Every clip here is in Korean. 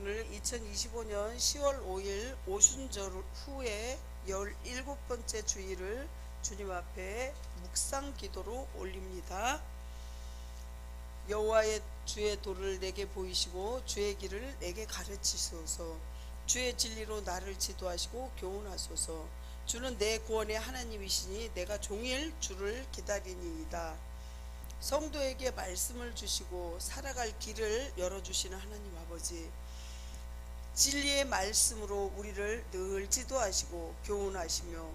오늘 2025년 10월 5일 오순절 후에 17번째 주일을 주님 앞에 묵상 기도로 올립니다. 여호와의 주의 도를 내게 보이시고 주의 길을 내게 가르치소서. 주의 진리로 나를 지도하시고 교훈하소서. 주는 내 구원의 하나님이시니 내가 종일 주를 기다리니이다. 성도에게 말씀을 주시고 살아갈 길을 열어주시는 하나님 아버지, 진리의 말씀으로 우리를 늘 지도하시고 교훈하시며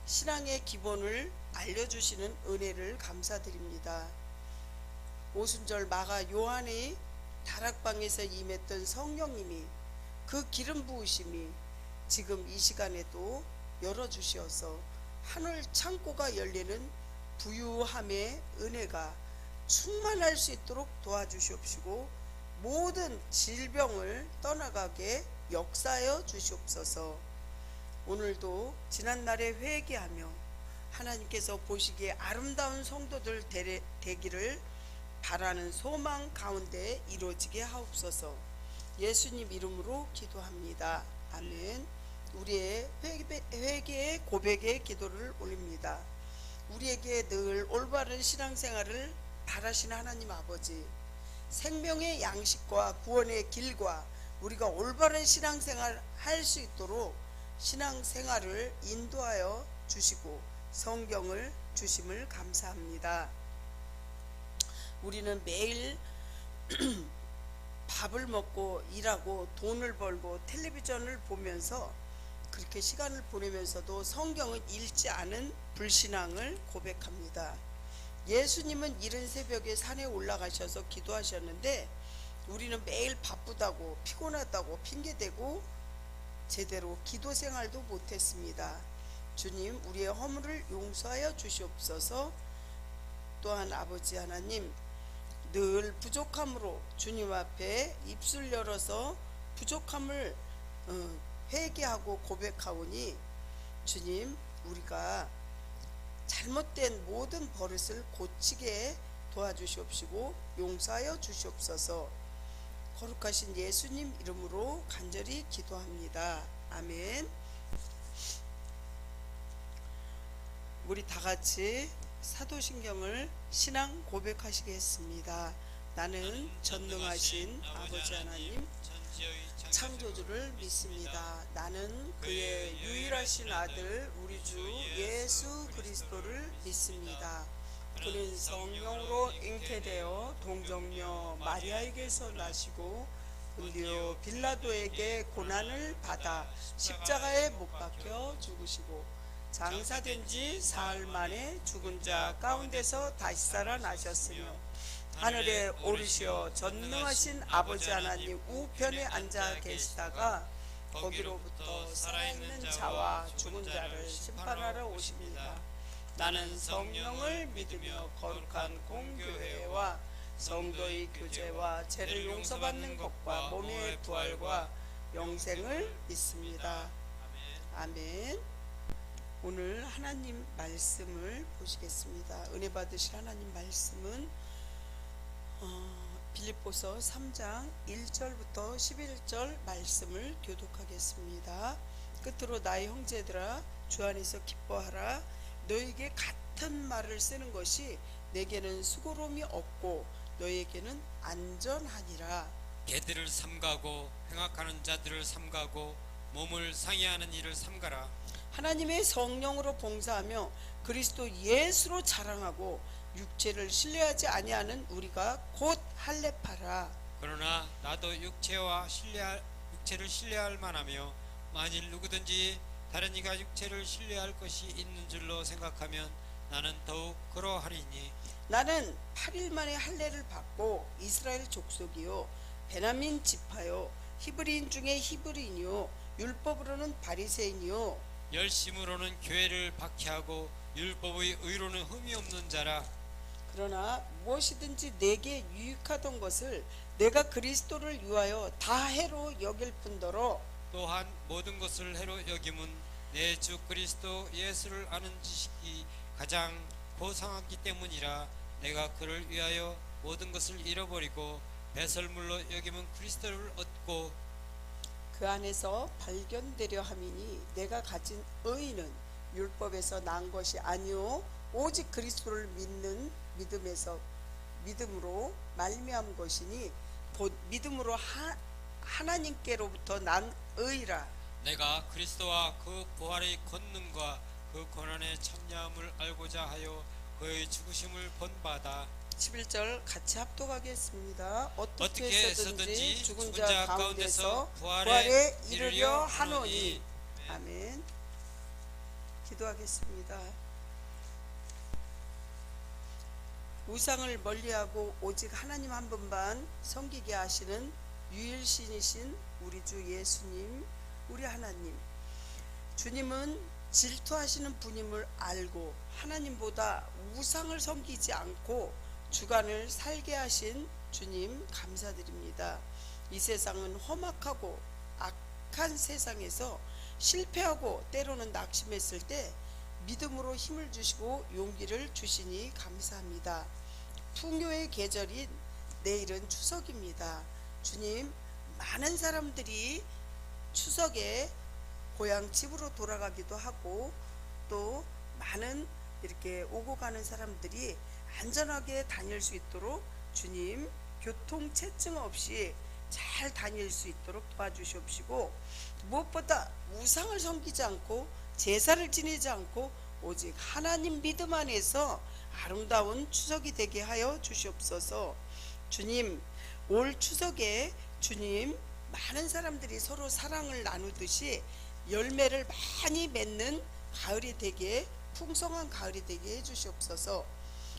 신앙의 기본을 알려주시는 은혜를 감사드립니다. 오순절 마가 요한의 다락방에서 임했던 성령님이 그 기름 부으심이 지금 이 시간에도 열어주시어서 하늘 창고가 열리는 부유함의 은혜가 충만할 수 있도록 도와주시옵시고 모든 질병을 떠나가게 역사하여 주시옵소서. 오늘도 지난날에 회개하며 하나님께서 보시기에 아름다운 성도들 되기를 바라는 소망 가운데 이루어지게 하옵소서. 예수님 이름으로 기도합니다. 아멘. 우리의 회개의 고백의 기도를 올립니다. 우리에게 늘 올바른 신앙생활을 바라시는 하나님 아버지, 생명의 양식과 구원의 길과 우리가 올바른 신앙생활 할 수 있도록 신앙생활을 인도하여 주시고 성경을 주심을 감사합니다. 우리는 매일 밥을 먹고 일하고 돈을 벌고 텔레비전을 보면서 그렇게 시간을 보내면서도 성경을 읽지 않은 불신앙을 고백합니다. 예수님은 이른 새벽에 산에 올라가셔서 기도하셨는데 우리는 매일 바쁘다고 피곤하다고 핑계대고 제대로 기도 생활도 못했습니다. 주님, 우리의 허물을 용서하여 주시옵소서. 또한 아버지 하나님, 늘 부족함으로 주님 앞에 입술 열어서 부족함을 회개하고 고백하오니 주님, 우리가 잘못된 모든 버릇을 고치게 도와주시옵시고 용서하여 주시옵소서. 거룩하신 예수님 이름으로 간절히 기도합니다. 아멘. 우리 다같이 사도신경을 신앙 고백하시겠습니다. 나는 전능하신 아버지 하나님 창조주를 믿습니다. 나는 그의 유일하신 아들 우리 주 예수 그리스도를 믿습니다. 그는 성령으로 잉태되어 동정녀 마리아에게서 나시고 본디오 빌라도에게 고난을 받아 십자가에 못 박혀 죽으시고 장사된 지 사흘 만에 죽은 자 가운데서 다시 살아나셨으며 하늘에 오르시어 전능하신 아버지 하나님 우편에 앉아 계시다가 거기로부터 살아있는 자와 죽은 자를 심판하러 오십니다. 나는 성령을 믿으며 거룩한 공교회와 성도의 교제와 죄를 용서받는 것과 몸의 부활과 영생을 믿습니다. 아멘. 오늘 하나님 말씀을 보시겠습니다. 은혜 받으실 하나님 말씀은 빌립보서 3장 1절부터 11절 말씀을 교독하겠습니다. 끝으로 나의 형제들아 주 안에서 기뻐하라. 너에게 같은 말을 쓰는 것이 내게는 수고로움이 없고 너에게는 안전하니라. 개들을 삼가고 행악하는 자들을 삼가고 몸을 상해하는 일을 삼가라. 하나님의 성령으로 봉사하며 그리스도 예수로 자랑하고 육체를 신뢰하지 아니하는 우리가 곧 할례파라. 그러나 나도 육체를 신뢰할 만하며 만일 누구든지 다른 이가 육체를 신뢰할 것이 있는 줄로 생각하면 나는 더욱 그러하리니 나는 8일 만에 할례를 받고 이스라엘 족속이요 베냐민 지파요 히브리인 중에 히브리인이요 율법으로는 바리새인이요 열심으로는 교회를 박해하고 율법의 의로는 흠이 없는 자라. 그러나 무엇이든지 내게 유익하던 것을 내가 그리스도를 위하여 다 해로 여길 뿐더러 또한 모든 것을 해로 여김은 내 주 그리스도 예수를 아는 지식이 가장 고상하기 때문이라. 내가 그를 위하여 모든 것을 잃어버리고 배설물로 여김은 그리스도를 얻고 그 안에서 발견되려 함이니 내가 가진 의는 율법에서 난 것이 아니요 오직 그리스도를 믿는 믿음으로 말미암은 것이니 곧 믿음으로 하나님께로부터 난 의라. 내가 그리스도와 그 부활의 권능과 그 고난의 참여함을 알고자 하여 그의 죽으심을 본바다. 11절 같이 합독하겠습니다. 어떻게 어떻게 해서든지 해서든지 죽은 자 가운데서 부활에 이르려 하노니. 네. 아멘. 기도하겠습니다. 우상을 멀리하고 오직 하나님 한 분만 섬기게 하시는 유일신이신 우리 주 예수님, 우리 하나님, 주님은 질투하시는 분임을 알고 하나님보다 우상을 섬기지 않고 주간을 살게 하신 주님 감사드립니다. 이 세상은 험악하고 악한 세상에서 실패하고 때로는 낙심했을 때 믿음으로 힘을 주시고 용기를 주시니 감사합니다. 풍요의 계절인 내일은 추석입니다. 주님, 많은 사람들이 추석에 고향 집으로 돌아가기도 하고 또 많은 이렇게 오고 가는 사람들이 안전하게 다닐 수 있도록 주님 교통체증 없이 잘 다닐 수 있도록 도와주시옵시고, 무엇보다 우상을 섬기지 않고 제사를 지내지 않고 오직 하나님 믿음 안에서 아름다운 추석이 되게 하여 주시옵소서. 주님, 올 추석에 주님 많은 사람들이 서로 사랑을 나누듯이 열매를 많이 맺는 가을이 되게, 풍성한 가을이 되게 해주시옵소서.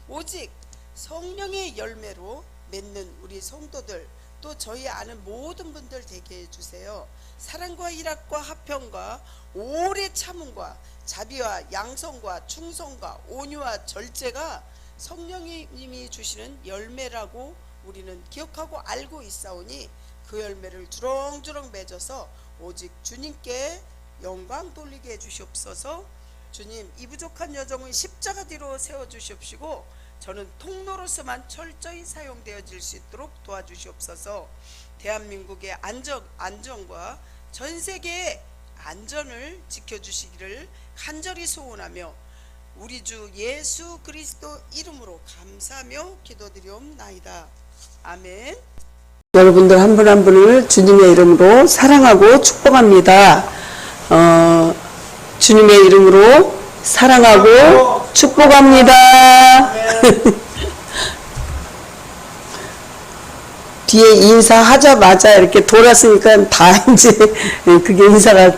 오직 성령의 열매로 맺는 우리 성도들, 또 저희 아는 모든 분들 되게 해주세요. 사랑과 일합과 화평과 오래 참음과 자비와 양성과 충성과 온유와 절제가 성령님이 주시는 열매라고 우리는 기억하고 알고 있사오니 그 열매를 주렁주렁 맺어서 오직 주님께 영광 돌리게 해주시옵소서. 주님, 이 부족한 여정은 십자가 뒤로 세워주시옵시고 저는 통로로서만 철저히 사용되어질 수 있도록 도와주시옵소서. 대한민국의 안전과 전 세계의 안전을 지켜주시기를 간절히 소원하며 우리 주 예수 그리스도 이름으로 감사하며 기도드리옵나이다. 아멘. 여러분들 한 분 한 분을 주님의 이름으로 사랑하고 축복합니다. 주님의 이름으로 사랑하고 축복합니다. 뒤에 인사하자마자 이렇게 돌았으니까 다 이제 그게 인사가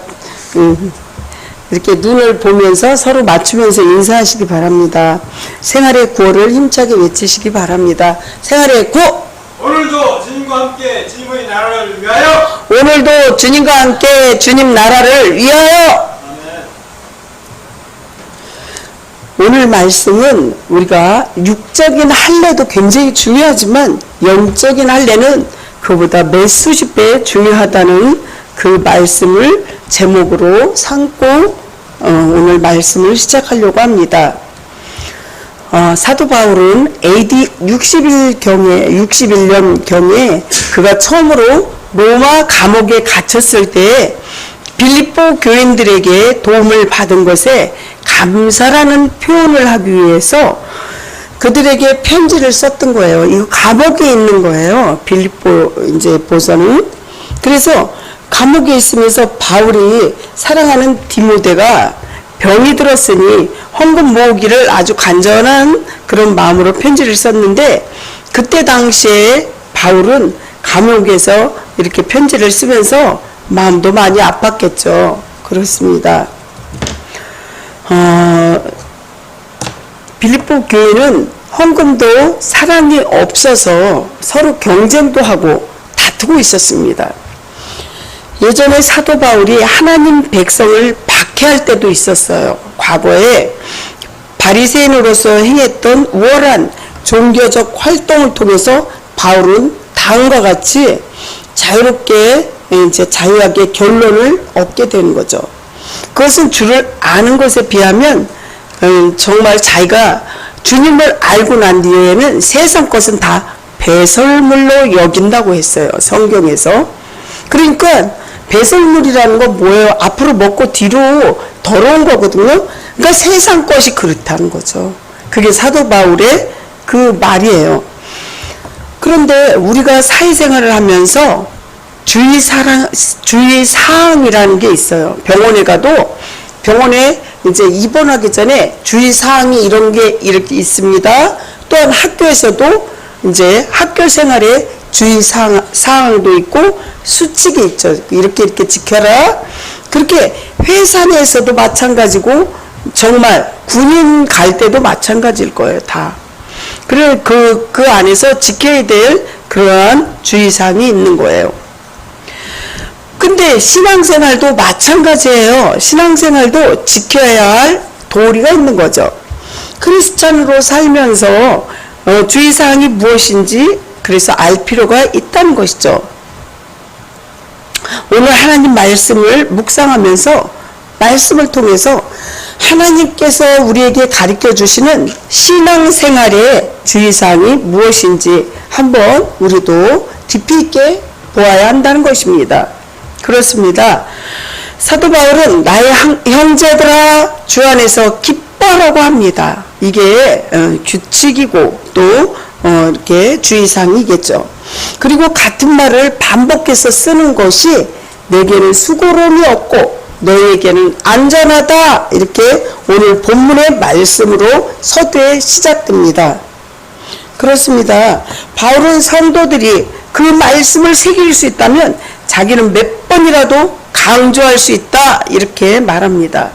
이렇게 눈을 보면서 서로 맞추면서 인사하시기 바랍니다. 생활의 구호를 힘차게 외치시기 바랍니다. 생활의 구호! 오늘도 주님과 함께 주님의 나라를 위하여. 오늘도 주님과 함께 주님 나라를 위하여. 오늘 말씀은 우리가 육적인 할례도 굉장히 중요하지만 영적인 할례는 그보다 몇 수십 배 중요하다는 그 말씀을 제목으로 삼고 오늘 말씀을 시작하려고 합니다. 사도 바울은 AD 61년경에 그가 처음으로 로마 감옥에 갇혔을 때 빌립보 교인들에게 도움을 받은 것에 감사라는 표현을 하기 위해서 그들에게 편지를 썼던 거예요. 이거 감옥에 있는 거예요. 빌립보 이제 보서는. 그래서 감옥에 있으면서 바울이 사랑하는 디모데가 병이 들었으니 헌금 모으기를 아주 간절한 그런 마음으로 편지를 썼는데, 그때 당시에 바울은 감옥에서 이렇게 편지를 쓰면서 마음도 많이 아팠겠죠. 그렇습니다. 빌립보 교회는 헌금도 사랑이 없어서 서로 경쟁도 하고 다투고 있었습니다. 예전에 사도 바울이 하나님 백성을 박해할 때도 있었어요. 과거에 바리새인으로서 행했던 우월한 종교적 활동을 통해서 바울은 다음과 같이 자유롭게 이제 자유하게 결론을 얻게 되는 거죠. 그것은 주를 아는 것에 비하면 정말 자기가 주님을 알고 난 뒤에는 세상 것은 다 배설물로 여긴다고 했어요. 성경에서. 그러니까 배설물이라는 건 뭐예요? 앞으로 먹고 뒤로 더러운 거거든요. 그러니까 세상 것이 그렇다는 거죠. 그게 사도 바울의 그 말이에요. 그런데 우리가 사회생활을 하면서 주의사항이라는 게 있어요. 병원에 가도 병원에 이제 입원하기 전에 주의사항이 이런 게 이렇게 있습니다. 또한 학교에서도 이제 학교 생활에 주의사항도 있고 수칙이 있죠. 이렇게 지켜라. 그렇게 회사 내에서도 마찬가지고 정말 군인 갈 때도 마찬가지일 거예요. 다. 그래 그 안에서 지켜야 될 그러한 주의사항이 있는 거예요. 근데 신앙생활도 마찬가지예요. 신앙생활도 지켜야 할 도리가 있는 거죠. 크리스찬으로 살면서 주의사항이 무엇인지 그래서 알 필요가 있다는 것이죠. 오늘 하나님 말씀을 묵상하면서 말씀을 통해서 하나님께서 우리에게 가르쳐 주시는 신앙생활의 주의사항이 무엇인지 한번 우리도 깊이 있게 보아야 한다는 것입니다. 그렇습니다. 사도 바울은 나의 형제들아 주 안에서 기뻐하라고 합니다. 이게 규칙이고 또 이렇게 주의사항이겠죠. 그리고 같은 말을 반복해서 쓰는 것이 내게는 수고로움이 없고 너에게는 안전하다. 이렇게 오늘 본문의 말씀으로 서두에 시작됩니다. 그렇습니다. 바울은 성도들이 그 말씀을 새길 수 있다면 자기는 몇 번이라도 강조할 수 있다. 이렇게 말합니다.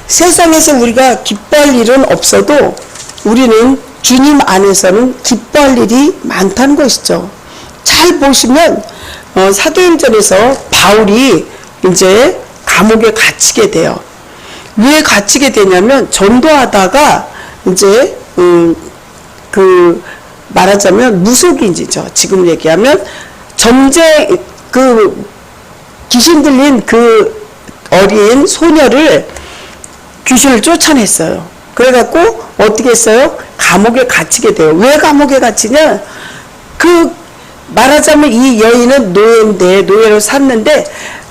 세상에서 우리가 기뻐할 일은 없어도 우리는 주님 안에서는 기뻐할 일이 많다는 것이죠. 잘 보시면 사도행전에서 바울이 이제 감옥에 갇히게 돼요. 왜 갇히게 되냐면 전도하다가 이제 말하자면 무속인지죠. 지금 얘기하면 전쟁 귀신 들린 그 어린 소녀를 귀신을 쫓아냈어요. 그래갖고 어떻게 했어요? 감옥에 갇히게 돼요. 왜 감옥에 갇히냐? 말하자면 이 여인은 노예인데 노예로 샀는데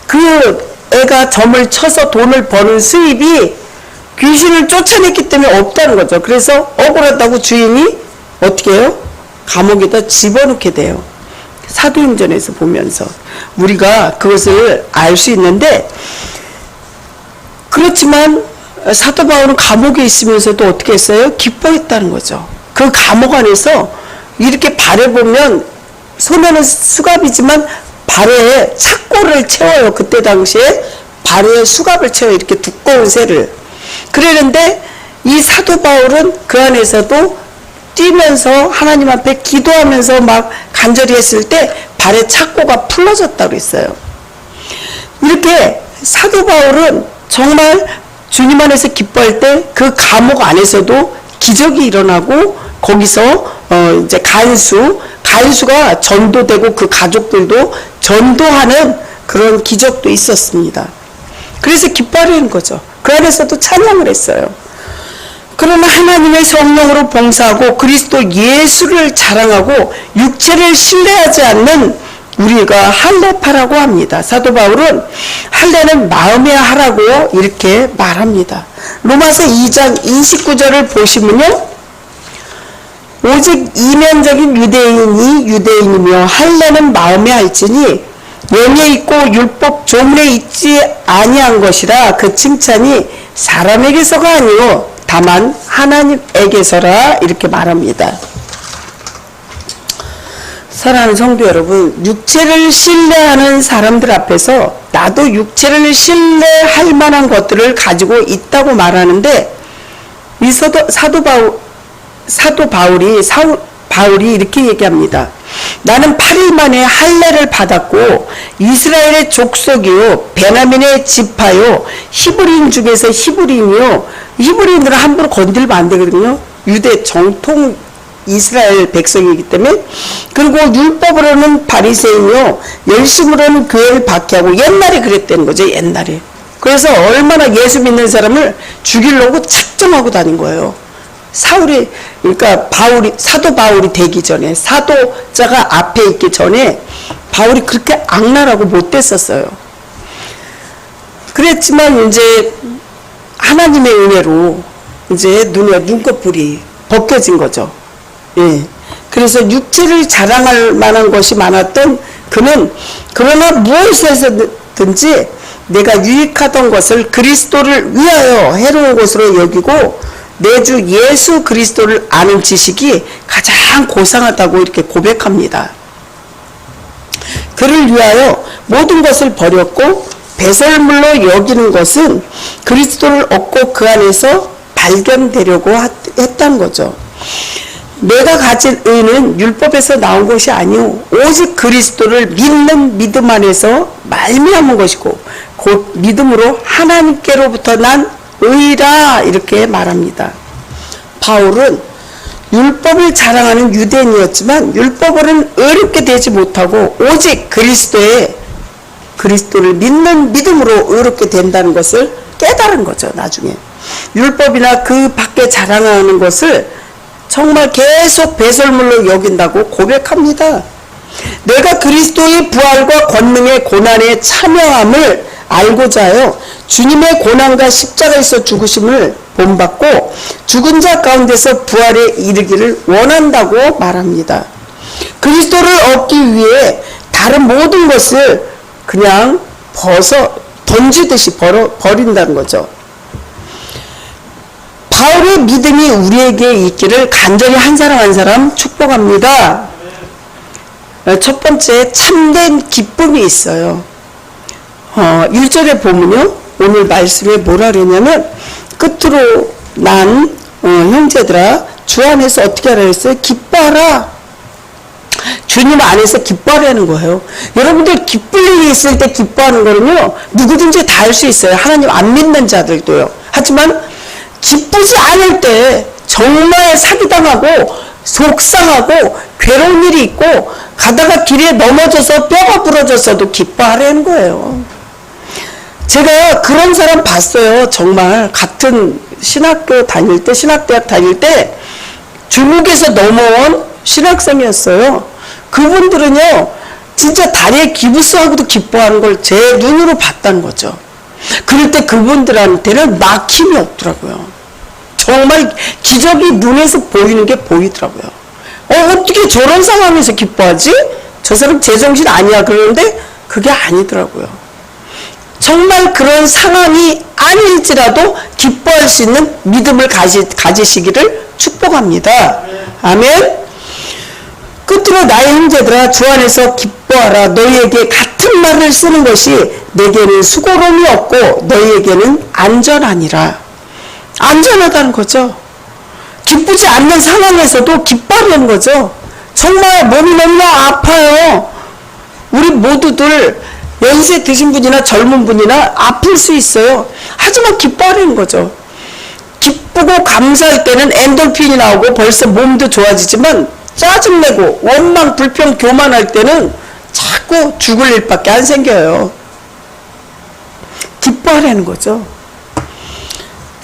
그 애가 점을 쳐서 돈을 버는 수입이 귀신을 쫓아냈기 때문에 없다는 거죠. 그래서 억울하다고 주인이 어떻게 해요? 감옥에다 집어넣게 돼요. 사도행전에서 보면서 우리가 그것을 알 수 있는데, 그렇지만 사도 바울은 감옥에 있으면서도 어떻게 했어요? 기뻐했다는 거죠. 그 감옥 안에서 이렇게 발에 보면 소매는 수갑이지만 발에 착고를 채워요. 그때 당시에 발에 수갑을 채워요. 이렇게 두꺼운 새를. 그러는데 이 사도 바울은 그 안에서도 뛰면서 하나님 앞에 기도하면서 막 간절히 했을 때 발에 착고가 풀어졌다고 했어요. 이렇게 사도 바울은 정말 주님 안에서 기뻐할 때 그 감옥 안에서도 기적이 일어나고 거기서 이제 간수가 전도되고 그 가족들도 전도하는 그런 기적도 있었습니다. 그래서 기뻐하는 거죠. 그 안에서도 찬양을 했어요. 그러나 하나님의 성령으로 봉사하고 그리스도 예수를 자랑하고 육체를 신뢰하지 않는 우리가 할례파라고 합니다. 사도 바울은 할례는 마음에 하라고 이렇게 말합니다. 로마서 2장 29절을 보시면요, 오직 이면적인 유대인이 유대인이며 할례는 마음에 할지니 영에 있고 율법 조문에 있지 아니한 것이라 그 칭찬이 사람에게서가 아니요 다만 하나님에게서라 이렇게 말합니다. 사랑하는 성도 여러분, 육체를 신뢰하는 사람들 앞에서 나도 육체를 신뢰할 만한 것들을 가지고 있다고 말하는데, 이 사도 바울이 이렇게 얘기합니다. 나는 8일 만에 할례를 받았고 이스라엘의 족속이요 베냐민의 지파요 히브리인 중에서 히브리인이요. 히브리인들은 함부로 건들면 안 되거든요. 유대 정통 이스라엘 백성이기 때문에. 그리고 율법으로는 바리새인이요 열심으로는 교회를 박해하고, 옛날에 그랬다는 거죠. 옛날에. 그래서 얼마나 예수 믿는 사람을 죽이려고 작정하고 다닌 거예요. 사도 바울이 되기 전에, 사도자가 앞에 있기 전에 바울이 그렇게 악랄하고 못됐었어요. 그랬지만 이제 하나님의 은혜로 이제 눈꺼풀이 벗겨진 거죠. 예. 그래서 육체를 자랑할 만한 것이 많았던 그는 그러나 무엇에서든지 내가 유익하던 것을 그리스도를 위하여 해로운 것으로 여기고 내 주 예수 그리스도를 아는 지식이 가장 고상하다고 이렇게 고백합니다. 그를 위하여 모든 것을 버렸고 배설물로 여기는 것은 그리스도를 얻고 그 안에서 발견되려고 했던 거죠. 내가 가진 의는 율법에서 나온 것이 아니오 오직 그리스도를 믿는 믿음 안에서 말미암은 것이고 곧 믿음으로 하나님께로부터 난 의라 이렇게 말합니다. 바울은 율법을 자랑하는 유대인이었지만 율법으로는 의롭게 되지 못하고 오직 그리스도를 믿는 믿음으로 의롭게 된다는 것을 깨달은 거죠. 나중에 율법이나 그 밖에 자랑하는 것을 정말 계속 배설물로 여긴다고 고백합니다. 내가 그리스도의 부활과 권능의 고난에 참여함을 알고자 하여 주님의 고난과 십자가에서 죽으심을 본받고 죽은 자 가운데서 부활에 이르기를 원한다고 말합니다. 그리스도를 얻기 위해 다른 모든 것을 그냥 던지듯이 버린다는 거죠. 바울의 믿음이 우리에게 있기를 간절히 한 사람 한 사람 축복합니다. 첫 번째 참된 기쁨이 있어요. 1절에 보면요. 오늘 말씀에 뭐라 그러냐면 끝으로 난 형제들아 주 안에서 어떻게 하라 했어요? 기뻐하라. 주님 안에서 기뻐하라는 거예요. 여러분들 기쁠 일이 있을 때 기뻐하는 거는요. 누구든지 다 할 수 있어요. 하나님 안 믿는 자들도요. 하지만 기쁘지 않을 때 정말 사기당하고 속상하고 괴로운 일이 있고 가다가 길에 넘어져서 뼈가 부러졌어도 기뻐하라는 거예요. 제가 그런 사람 봤어요. 정말 같은 신학대학 다닐 때 중국에서 넘어온 신학생이었어요. 그분들은요 진짜 다리에 기부스하고도 기뻐하는 걸 제 눈으로 봤다는 거죠. 그럴 때 그분들한테는 막힘이 없더라고요. 정말 기적이 눈에서 보이는 게 보이더라고요. 어떻게 저런 상황에서 기뻐하지? 저 사람 제정신 아니야 그러는데 그게 아니더라고요. 정말 그런 상황이 아닐지라도 기뻐할 수 있는 믿음을 가지시기를 축복합니다. 아멘. 끝으로 나의 형제들아 주 안에서 기뻐하라. 너희에게 같은 말을 쓰는 것이 내게는 수고로움이 없고 너희에게는 안전하니라. 안전하다는 거죠. 기쁘지 않는 상황에서도 기뻐하는 거죠. 정말 몸이 너무나 아파요. 우리 모두들 연세 드신 분이나 젊은 분이나 아플 수 있어요. 하지만 기뻐하는 거죠. 기쁘고 감사할 때는 엔돌핀이 나오고 벌써 몸도 좋아지지만 짜증내고 원망, 불평, 교만할 때는 자꾸 죽을 일밖에 안 생겨요. 기뻐하라는 거죠.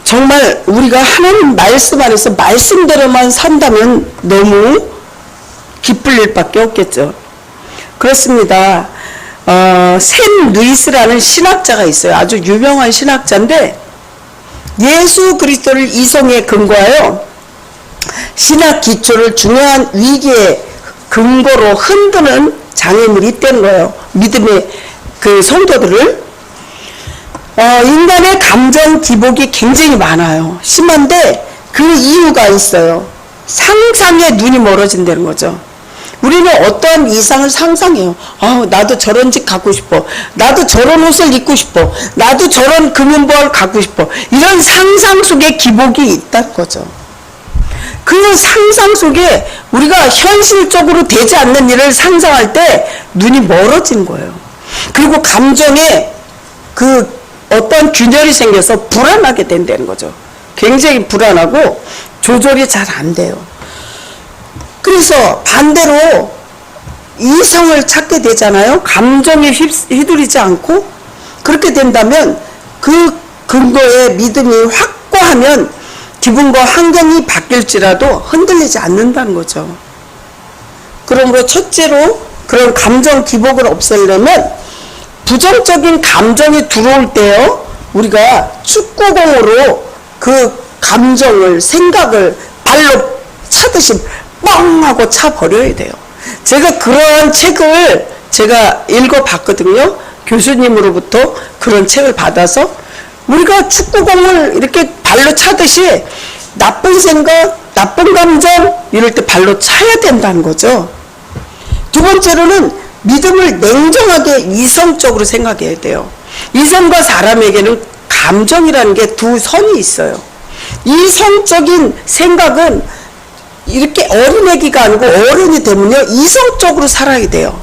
정말 우리가 하나님 말씀 안에서 말씀대로만 산다면 너무 기쁠 일밖에 없겠죠. 그렇습니다. 샘 루이스라는 신학자가 있어요. 아주 유명한 신학자인데 예수 그리스도를 이성에 근거하여 신학 기초를 중요한 위기의 근거로 흔드는 장애물이 있다는 거예요. 믿음의 그 성도들을. 인간의 감정 기복이 굉장히 많아요. 심한데 그 이유가 있어요. 상상에 눈이 멀어진다는 거죠. 우리는 어떠한 이상을 상상해요. 나도 저런 집 갖고 싶어. 나도 저런 옷을 입고 싶어. 나도 저런 금은보화를 갖고 싶어. 이런 상상 속에 기복이 있다는 거죠. 그 상상 속에 우리가 현실적으로 되지 않는 일을 상상할 때 눈이 멀어진 거예요. 그리고 감정에 그 어떤 균열이 생겨서 불안하게 된다는 거죠. 굉장히 불안하고 조절이 잘 안 돼요. 그래서 반대로 이성을 찾게 되잖아요. 감정에 휘둘리지 않고. 그렇게 된다면 그 근거에 믿음이 확고하면 기분과 환경이 바뀔지라도 흔들리지 않는다는 거죠. 그러므로 첫째로 그런 감정 기복을 없애려면 부정적인 감정이 들어올 때요, 우리가 축구공으로 그 감정을, 생각을 발로 차듯이 뻥 하고 차버려야 돼요. 제가 그런 책을 제가 읽어봤거든요. 교수님으로부터 그런 책을 받아서 우리가 축구공을 이렇게 발로 차듯이 나쁜 생각, 나쁜 감정 이럴 때 발로 차야 된다는 거죠. 두 번째로는 믿음을 냉정하게 이성적으로 생각해야 돼요. 이성과 사람에게는 감정이라는 게 두 선이 있어요. 이성적인 생각은 이렇게 어린애기가 아니고 어른이 되면요, 이성적으로 살아야 돼요.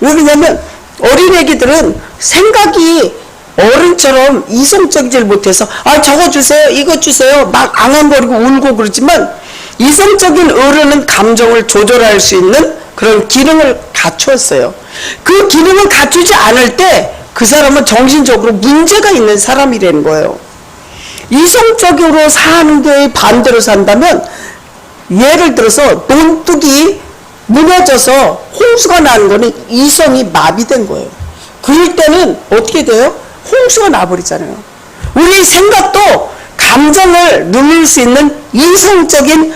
왜냐면 어린애기들은 생각이 어른처럼 이성적이질 못해서 저거 주세요, 이거 주세요 막 앙앙거리고 울고 그러지만, 이성적인 어른은 감정을 조절할 수 있는 그런 기능을 갖추었어요. 그 기능을 갖추지 않을 때 그 사람은 정신적으로 문제가 있는 사람이라는 거예요. 이성적으로 사는 게 반대로 산다면, 예를 들어서 논둑이 무너져서 홍수가 나는 거는 이성이 마비된 거예요. 그럴 때는 어떻게 돼요? 홍수가 나버리잖아요. 우리 생각도 감정을 누릴 수 있는 이성적인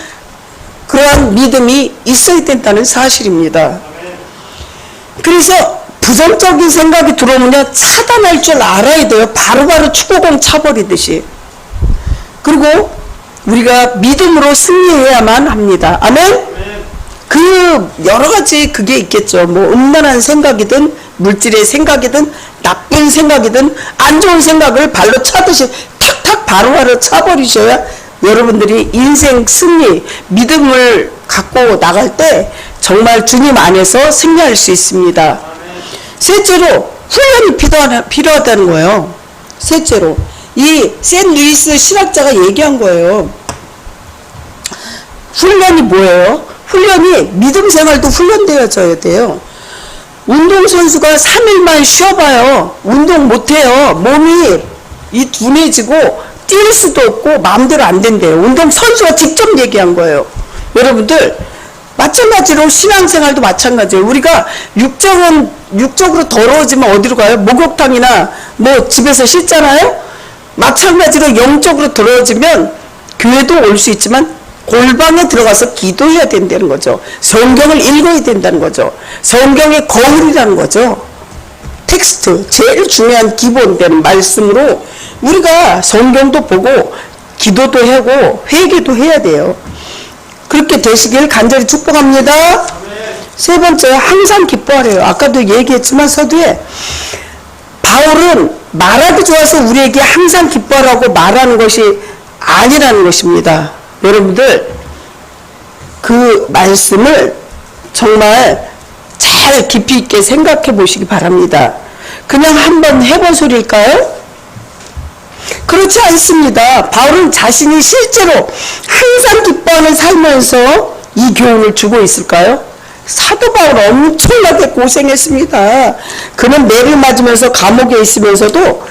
그러한 믿음이 있어야 된다는 사실입니다. 그래서 부정적인 생각이 들어오면 차단할 줄 알아야 돼요. 바로바로 축구공 차버리듯이. 그리고 우리가 믿음으로 승리해야만 합니다. 아멘? 그 여러 가지 그게 있겠죠. 뭐 음란한 생각이든 물질의 생각이든 나쁜 생각이든 안 좋은 생각을 발로 차듯이 탁탁 바로바로 차버리셔야 여러분들이 인생 승리, 믿음을 갖고 나갈 때 정말 주님 안에서 승리할 수 있습니다. 셋째로 훈련이 필요하다는 거예요. 셋째로 이 샌 루이스 신학자가 얘기한 거예요. 훈련이 뭐예요? 훈련이 믿음 생활도 훈련되어져야 돼요. 운동선수가 3일만 쉬어봐요. 운동 못해요. 몸이 둔해지고 뛸 수도 없고 마음대로 안 된대요. 운동선수가 직접 얘기한 거예요. 여러분들 마찬가지로 신앙생활도 마찬가지예요. 우리가 육적으로 더러워지면 어디로 가요? 목욕탕이나 뭐 집에서 씻잖아요. 마찬가지로 영적으로 더러워지면 교회도 올 수 있지만 골방에 들어가서 기도해야 된다는 거죠. 성경을 읽어야 된다는 거죠. 성경의 거울이라는 거죠. 텍스트, 제일 중요한 기본되는 말씀으로 우리가 성경도 보고 기도도 하고 회개도 해야 돼요. 그렇게 되시길 간절히 축복합니다. 세 번째, 항상 기뻐하래요. 아까도 얘기했지만 서두에 바울은 말하기 좋아서 우리에게 항상 기뻐하라고 말하는 것이 아니라는 것입니다. 여러분들 그 말씀을 정말 잘 깊이 있게 생각해 보시기 바랍니다. 그냥 한번 해본 소리일까요? 그렇지 않습니다. 바울은 자신이 실제로 항상 기뻐하는 삶에서 이 교훈을 주고 있을까요? 사도 바울 엄청나게 고생했습니다. 그는 매를 맞으면서 감옥에 있으면서도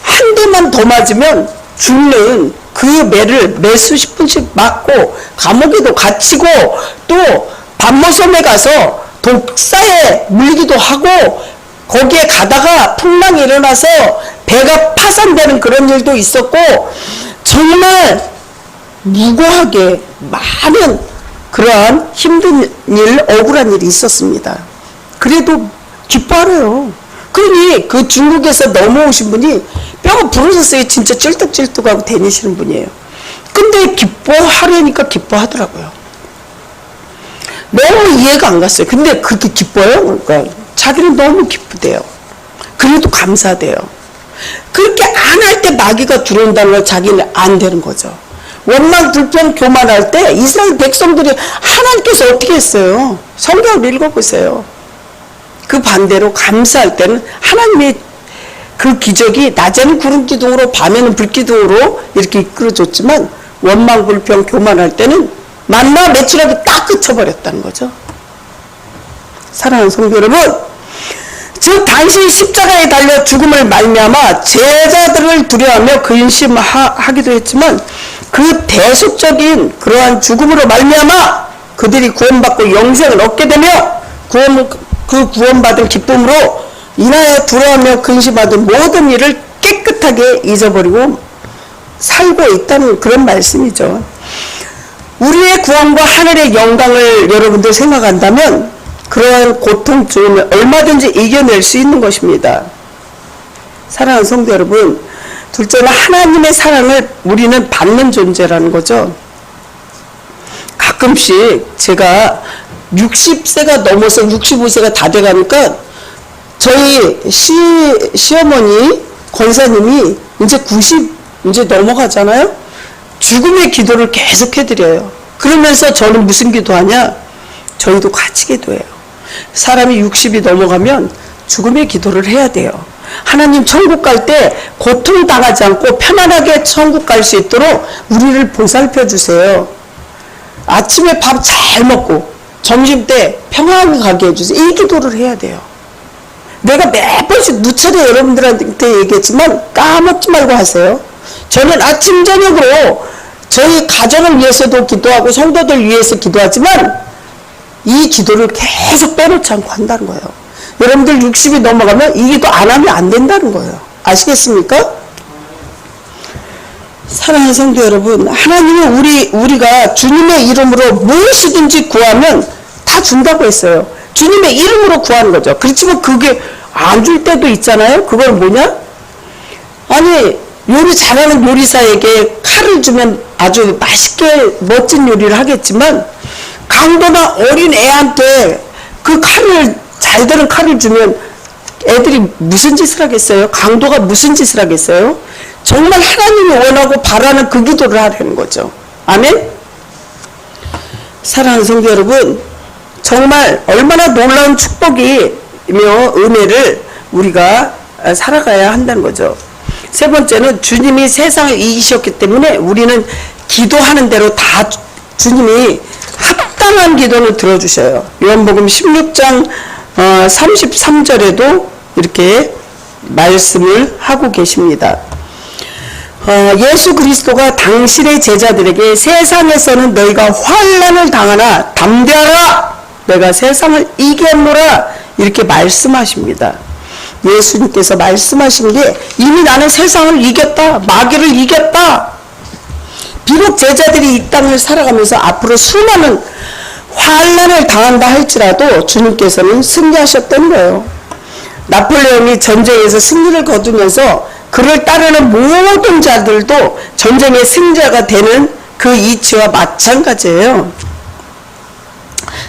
한 대만 더 맞으면 죽는 그 매를 매 수십 분씩 맞고 감옥에도 갇히고 또 밤모섬에 가서 독사에 물리기도 하고 거기에 가다가 풍랑이 일어나서 배가 파산되는 그런 일도 있었고 정말 무고하게 많은 그러한 힘든 일, 억울한 일이 있었습니다. 그래도 기뻐하래요. 그러니 그 중국에서 넘어오신 분이 뼈가 부러졌어요. 진짜 찔떡찔떡하고 다니시는 분이에요. 근데 기뻐하려니까 기뻐하더라고요. 너무 이해가 안 갔어요. 근데 그렇게 기뻐요? 그러니까 자기는 너무 기쁘대요. 그래도 감사돼요. 그렇게 안 할 때 마귀가 들어온다는 걸 자기는 안 되는 거죠. 원망, 불평, 교만할 때 이스라엘 백성들이 하나님께서 어떻게 했어요? 성경을 읽어보세요. 그 반대로 감사할 때는 하나님의 그 기적이 낮에는 구름 기둥으로 밤에는 불 기둥으로 이렇게 이끌어줬지만 원망, 불평, 교만할 때는 만나 매출하기 딱 그쳐버렸다는 거죠. 사랑하는 성도 여러분, 즉 당신이 십자가에 달려 죽음을 말미암아 제자들을 두려워하며 근심하기도 했지만 그 대속적인 그러한 죽음으로 말미암아 그들이 구원받고 영생을 얻게 되며 그 구원받은 기쁨으로 인하여 두려워하며 근심하던 모든 일을 깨끗하게 잊어버리고 살고 있다는 그런 말씀이죠. 우리의 구원과 하늘의 영광을 여러분들 생각한다면 그러한 고통쯤을 얼마든지 이겨낼 수 있는 것입니다. 사랑하는 성도 여러분, 둘째는 하나님의 사랑을 우리는 받는 존재라는 거죠. 가끔씩 제가 60세가 넘어서 65세가 다 돼가니까 저희 시어머니 권사님이 이제 90 이제 넘어가잖아요. 죽음의 기도를 계속 해드려요. 그러면서 저는 무슨 기도하냐? 저희도 같이 기도해요. 사람이 60이 넘어가면 죽음의 기도를 해야 돼요. 하나님 천국 갈 때 고통당하지 않고 편안하게 천국 갈 수 있도록 우리를 보살펴 주세요. 아침에 밥 잘 먹고 점심 때 평안하게 가게 해주세요. 이 기도를 해야 돼요. 내가 몇 번씩 누차례 여러분들한테 얘기했지만 까먹지 말고 하세요. 저는 아침 저녁으로 저희 가정을 위해서도 기도하고 성도들 위해서 기도하지만 이 기도를 계속 빼놓지 않고 한다는 거예요. 여러분들 60이 넘어가면 이 기도 안 하면 안 된다는 거예요. 아시겠습니까? 사랑하는 성도 여러분, 하나님은 우리가 주님의 이름으로 무엇이든지 구하면 다 준다고 했어요. 주님의 이름으로 구하는 거죠. 그렇지만 그게 안 줄 때도 있잖아요. 그건 뭐냐? 아니, 요리 잘하는 요리사에게 칼을 주면 아주 맛있게 멋진 요리를 하겠지만 강도나 어린 애한테 그 칼을, 잘 되는 칼을 주면 애들이 무슨 짓을 하겠어요? 강도가 무슨 짓을 하겠어요? 정말 하나님이 원하고 바라는 그 기도를 하려는 거죠. 아멘? 사랑하는 성도 여러분, 정말 얼마나 놀라운 축복이며 은혜를 우리가 살아가야 한다는 거죠. 세 번째는 주님이 세상을 이기셨기 때문에 우리는 기도하는 대로 다 주님이 합당한 기도를 들어주셔요. 요한복음 16장 33절에도 이렇게 말씀을 하고 계십니다. 예수 그리스도가 당신의 제자들에게 세상에서는 너희가 환난을 당하나 담대하라, 내가 세상을 이겼노라, 이렇게 말씀하십니다. 예수님께서 말씀하신 게 이미 나는 세상을 이겼다, 마귀를 이겼다. 비록 제자들이 이 땅을 살아가면서 앞으로 수많은 환난을 당한다 할지라도 주님께서는 승리하셨던 거예요. 나폴레옹이 전쟁에서 승리를 거두면서 그를 따르는 모든 자들도 전쟁의 승자가 되는 그 이치와 마찬가지예요.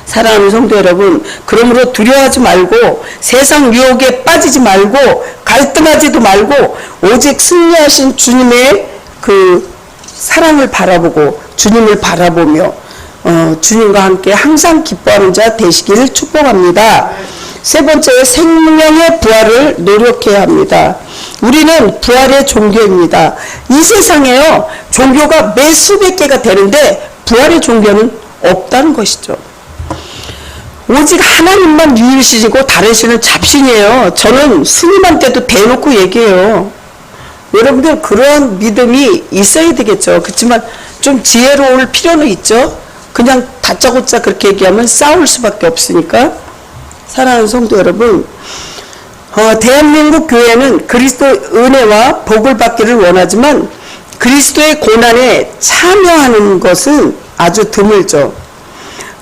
사랑하는 성도 여러분, 그러므로 두려워하지 말고 세상 유혹에 빠지지 말고 갈등하지도 말고 오직 승리하신 주님의 그 사랑을 바라보고 주님을 바라보며 주님과 함께 항상 기뻐하는 자 되시기를 축복합니다. 세 번째, 생명의 부활을 노력해야 합니다. 우리는 부활의 종교입니다. 이 세상에요, 종교가 매 수백 개가 되는데 부활의 종교는 없다는 것이죠. 오직 하나님만 유일신이고 다른 신은 잡신이에요. 저는 스님한테도 대놓고 얘기해요. 여러분들 그런 믿음이 있어야 되겠죠. 그렇지만 좀 지혜로울 필요는 있죠. 그냥 다짜고짜 그렇게 얘기하면 싸울 수밖에 없으니까. 사랑하는 성도 여러분, 대한민국 교회는 그리스도의 은혜와 복을 받기를 원하지만 그리스도의 고난에 참여하는 것은 아주 드물죠.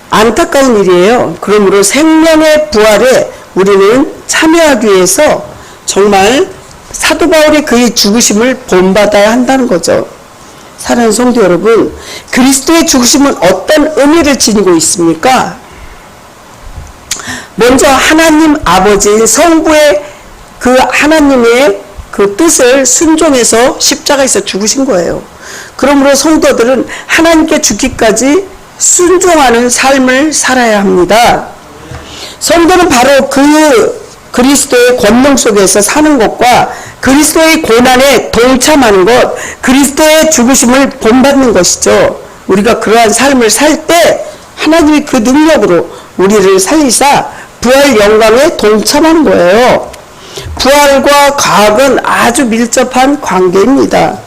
안타까운 일이에요. 그러므로 생명의 부활에 우리는 참여하기 위해서 정말 사도 바울의 그의 죽으심을 본받아야 한다는 거죠. 사랑하는 성도 여러분, 그리스도의 죽으심은 어떤 의미를 지니고 있습니까? 먼저 하나님 아버지 성부의 그 하나님의 그 뜻을 순종해서 십자가에서 죽으신 거예요. 그러므로 성도들은 하나님께 죽기까지 순종하는 삶을 살아야 합니다. 성도는 바로 그 그리스도의 권능 속에서 사는 것과 그리스도의 고난에 동참하는 것, 그리스도의 죽으심을 본받는 것이죠. 우리가 그러한 삶을 살 때 하나님이 그 능력으로 우리를 살리사 부활 영광에 동참하는 거예요. 부활과 과학은 아주 밀접한 관계입니다.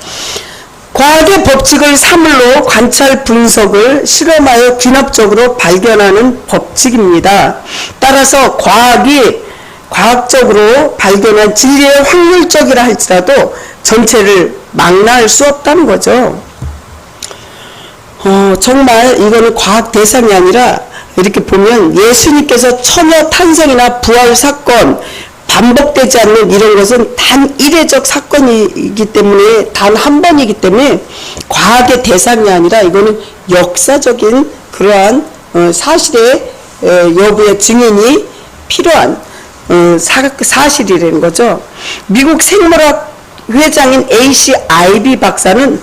과학의 법칙을 사물로 관찰 분석을 실험하여 귀납적으로 발견하는 법칙입니다. 따라서 과학이 과학적으로 발견한 진리의 확률적이라 할지라도 전체를 망라할 수 없다는 거죠. 정말 이거는 과학 대상이 아니라 이렇게 보면 예수님께서 처녀 탄생이나 부활 사건, 반복되지 않는 이런 것은 단 이례적 사건이기 때문에, 단 한 번이기 때문에 과학의 대상이 아니라 이거는 역사적인 그러한 사실의 여부의 증인이 필요한 사실이라는 거죠. 미국 생물학 회장인 A.C. 아이비 박사는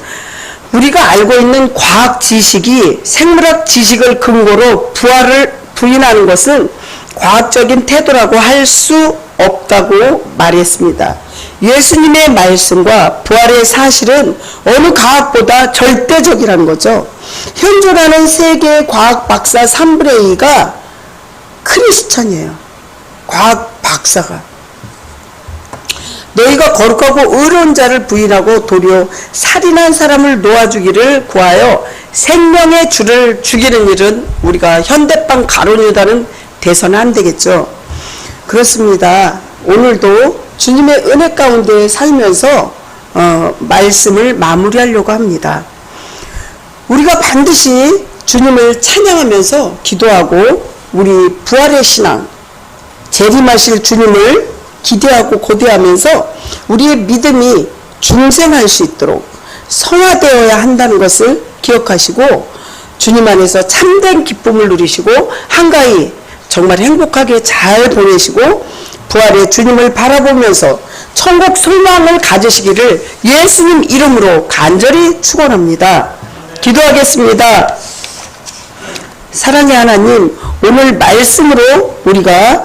우리가 알고 있는 과학 지식이 생물학 지식을 근거로 부활을 부인하는 것은 과학적인 태도라고 할 수 없다고 말했습니다. 예수님의 말씀과 부활의 사실은 어느 과학보다 절대적이라는 거죠. 현존하는 세계 과학 박사 3분의 2가 크리스천이에요. 과학 박사가. 너희가 거룩하고 의로운 자를 부인하고 도리어 살인한 사람을 놓아주기를 구하여 생명의 주를 죽이는 일은 우리가 현대판 가론유다는 돼서는 안 되겠죠. 그렇습니다. 오늘도 주님의 은혜 가운데 살면서 말씀을 마무리하려고 합니다. 우리가 반드시 주님을 찬양하면서 기도하고 우리 부활의 신앙, 재림하실 주님을 기대하고 고대하면서 우리의 믿음이 중생할 수 있도록 성화되어야 한다는 것을 기억하시고 주님 안에서 참된 기쁨을 누리시고 한가히 정말 행복하게 잘 보내시고 부활의 주님을 바라보면서 천국 소망을 가지시기를 예수님 이름으로 간절히 축원합니다. 기도하겠습니다. 사랑의 하나님, 오늘 말씀으로 우리가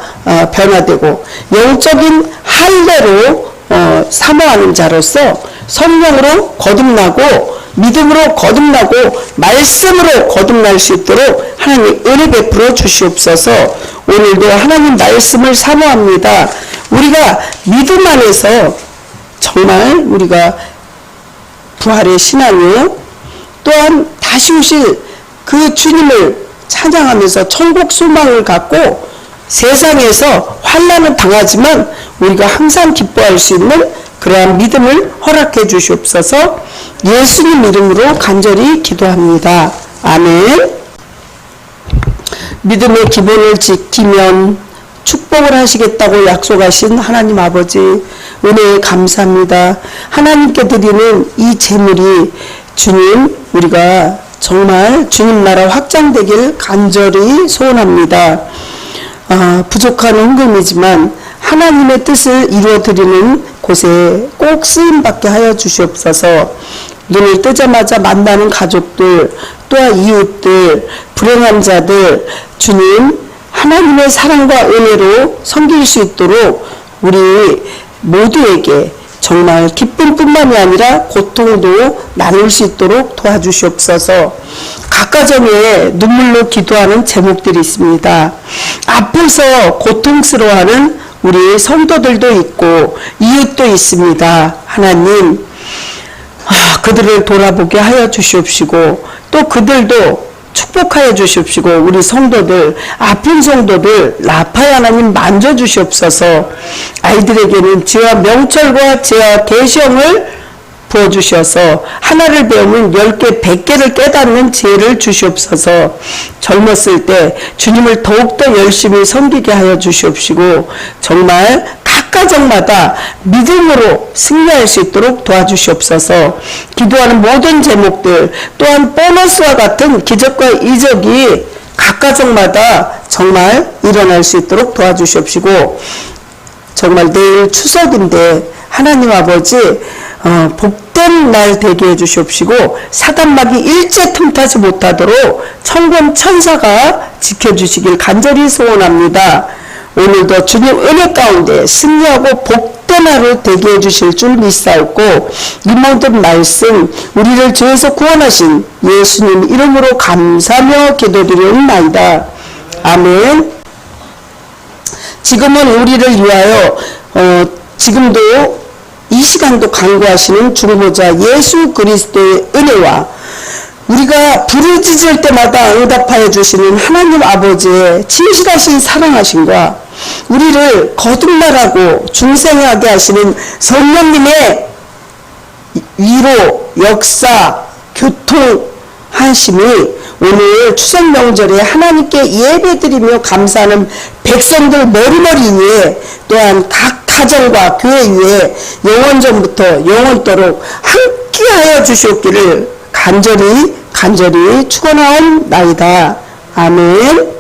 변화되고 영적인 할례로 사모하는 자로서 성령으로 거듭나고 믿음으로 거듭나고 말씀으로 거듭날 수 있도록 하나님 은혜 베풀어 주시옵소서. 오늘도 하나님 말씀을 사모합니다. 우리가 믿음 안에서 정말 우리가 부활의 신앙이요, 또한 다시 오실 그 주님을 찬양하면서 천국 소망을 갖고 세상에서 환난은 당하지만 우리가 항상 기뻐할 수 있는 그러한 믿음을 허락해 주시옵소서. 예수님 이름으로 간절히 기도합니다. 아멘. 믿음의 기본을 지키면 축복을 하시겠다고 약속하신 하나님 아버지, 은혜에 감사합니다. 하나님께 드리는 이 제물이 주님, 우리가 정말 주님 나라 확장되길 간절히 소원합니다. 부족한 헌금이지만 하나님의 뜻을 이루어드리는 곳에 꼭 쓰임받게 하여 주시옵소서. 눈을 뜨자마자 만나는 가족들, 또한 이웃들, 불행한 자들, 주님 하나님의 사랑과 은혜로 섬길 수 있도록 우리 모두에게 정말 기쁨뿐만이 아니라 고통도 나눌 수 있도록 도와주시옵소서. 각 가정에 눈물로 기도하는 제목들이 있습니다. 아파서 고통스러워하는 우리 성도들도 있고 이웃도 있습니다. 하나님, 그들을 돌아보게 하여 주시옵시고 또 그들도 축복하여 주시옵시고 우리 성도들, 아픈 성도들 라파의 하나님 만져주시옵소서. 아이들에게는 지혜와 명철과 지혜와 계시형을 부어주셔서 하나를 배우면 10개, 100개를 깨닫는 지혜를 주시옵소서. 젊었을 때 주님을 더욱더 열심히 섬기게 하여 주시옵시고 정말 각 가정마다 믿음으로 승리할 수 있도록 도와주시옵소서. 기도하는 모든 제목들, 또한 보너스와 같은 기적과 이적이 각 가정마다 정말 일어날 수 있도록 도와주시옵시고 정말 내일 추석인데 하나님 아버지 복된 날 되게 해주시옵시고 사단막이 일체 틈타지 못하도록 천군 천사가 지켜주시길 간절히 소원합니다. 오늘도 주님 은혜 가운데 승리하고 복된 하루 되게 해주실 줄 믿사옵고 이 모든 말씀 우리를 죄에서 구원하신 예수님 이름으로 감사하며 기도드리옵나이다. 아멘. 지금은 우리를 위하여 지금도 이 시간도 간구하시는 중보자 예수 그리스도의 은혜와 우리가 부르짖을 때마다 응답하여 주시는 하나님 아버지의 진실하신 사랑하심과 우리를 거듭나라고 중생하게 하시는 성령님의 위로, 역사, 교통하심이 오늘 추석 명절에 하나님께 예배드리며 감사하는 백성들 머리머리 위에 또한 각 가정과 교회 위에 영원전부터 영원토록 함께하여 주시옵기를 간절히 축원하옵나이다. 아멘.